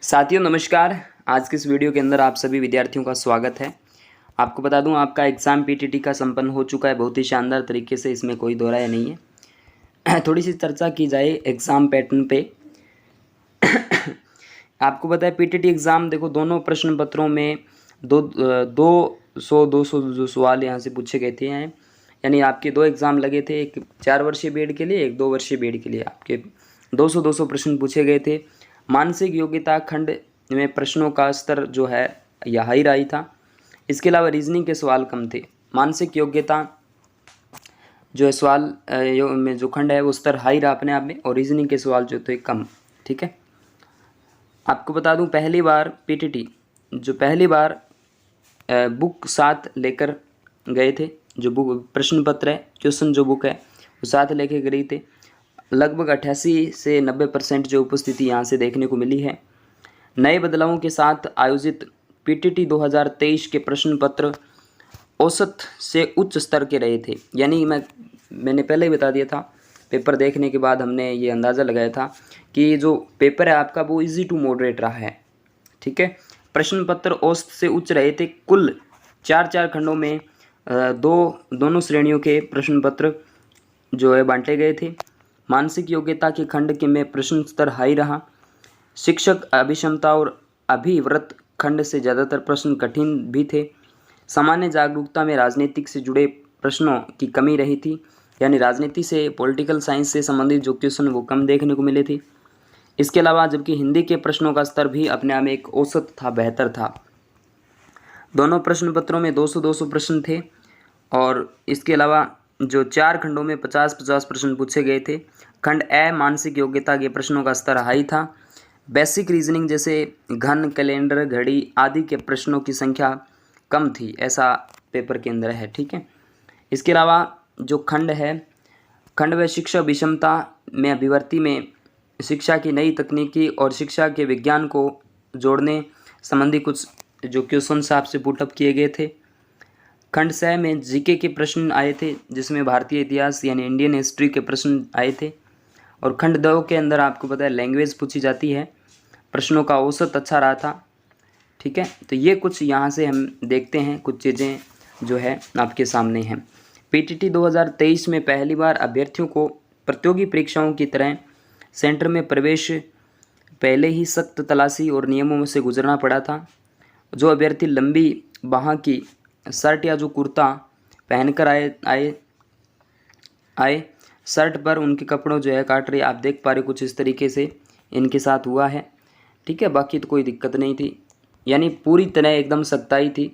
साथियों नमस्कार। आज के इस वीडियो के अंदर आप सभी विद्यार्थियों का स्वागत है। आपको बता दूं आपका एग्ज़ाम पीटीटी का संपन्न हो चुका है बहुत ही शानदार तरीके से, इसमें कोई दो राय नहीं है। थोड़ी सी चर्चा की जाए एग्ज़ाम पैटर्न पे। आपको पता है पीटीटी एग्ज़ाम देखो दोनों प्रश्न पत्रों में 200 जो सवाल यहाँ से पूछे गए थे हैं, यानी आपके दो एग्ज़ाम लगे थे, एक 4 वर्षीय बीएड के लिए, एक 2 वर्षीय बीएड के लिए। आपके 200 प्रश्न पूछे गए थे। मानसिक योग्यता खंड में प्रश्नों का स्तर जो है यह हाई रहा था। इसके अलावा रीजनिंग के सवाल कम थे। मानसिक योग्यता जो है सवाल में जो खंड है वो स्तर हाई रहा अपने आप में, और रीजनिंग के सवाल जो थे कम। ठीक है, आपको बता दूं पहली बार पीटीटी जो पहली बार बुक साथ लेकर गए थे, जो बुक प्रश्न पत्र है, क्वेश्चन जो बुक है वो साथ लेके गई थे। लगभग 88 से 90% जो उपस्थिति यहाँ से देखने को मिली है। नए बदलावों के साथ आयोजित पीटीटी 2023 के प्रश्न पत्र औसत से उच्च स्तर के रहे थे। यानी मैंने पहले ही बता दिया था, पेपर देखने के बाद हमने ये अंदाज़ा लगाया था कि जो पेपर है आपका वो इजी टू मॉडरेट रहा है। ठीक है, प्रश्न पत्र औसत से उच्च रहे थे। कुल 4 खंडों में दोनों श्रेणियों के प्रश्न पत्र जो है बांटे गए थे। मानसिक योग्यता के खंड के में प्रश्न स्तर हाई रहा। शिक्षक अभिक्षमता और अभिवृत्त खंड से ज़्यादातर प्रश्न कठिन भी थे। सामान्य जागरूकता में राजनीतिक से जुड़े प्रश्नों की कमी रही थी, यानी राजनीति से, पॉलिटिकल साइंस से संबंधित जो क्वेश्चन वो कम देखने को मिले थे। इसके अलावा जबकि हिंदी के प्रश्नों का स्तर भी अपने आप में एक औसत था, बेहतर था। दोनों प्रश्न पत्रों में 200 प्रश्न थे, और इसके अलावा जो 4 खंडों में 50 प्रश्न पूछे गए थे। खंड ए मानसिक योग्यता के प्रश्नों का स्तर हाई था। बेसिक रीजनिंग जैसे घन, कैलेंडर, घड़ी आदि के प्रश्नों की संख्या कम थी, ऐसा पेपर के अंदर है। ठीक है, इसके अलावा जो खंड है, खंड व शिक्षा विषमता में अभिवृत्ति में शिक्षा की नई तकनीकी और शिक्षा के विज्ञान को जोड़ने संबंधी कुछ जो क्वेश्चन आपसे पुटअप किए गए थे। खंड स में जीके के प्रश्न आए थे, जिसमें भारतीय इतिहास यानी इंडियन हिस्ट्री के प्रश्न आए थे। और खंड 2 के अंदर आपको पता है लैंग्वेज पूछी जाती है, प्रश्नों का औसत अच्छा रहा था। ठीक है, तो ये कुछ यहाँ से हम देखते हैं, कुछ चीज़ें जो है आपके सामने हैं। पीटीटी 2023 में पहली बार अभ्यर्थियों को प्रतियोगी परीक्षाओं की तरह सेंटर में प्रवेश पहले ही सख्त तलाशी और नियमों से गुजरना पड़ा था। जो अभ्यर्थी लंबी बाह की शर्ट या जो कुर्ता पहनकर आए शर्ट पर उनके कपड़ों जो है काट रही, आप देख पा रहे कुछ इस तरीके से इनके साथ हुआ है। ठीक है, बाकी तो कोई दिक्कत नहीं थी, यानी पूरी तरह एकदम सख्ताई थी।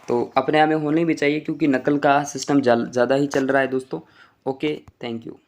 तो अपने आप में होनी भी चाहिए, क्योंकि नकल का सिस्टम ज़्यादा ही चल रहा है दोस्तों। Okay, thank you.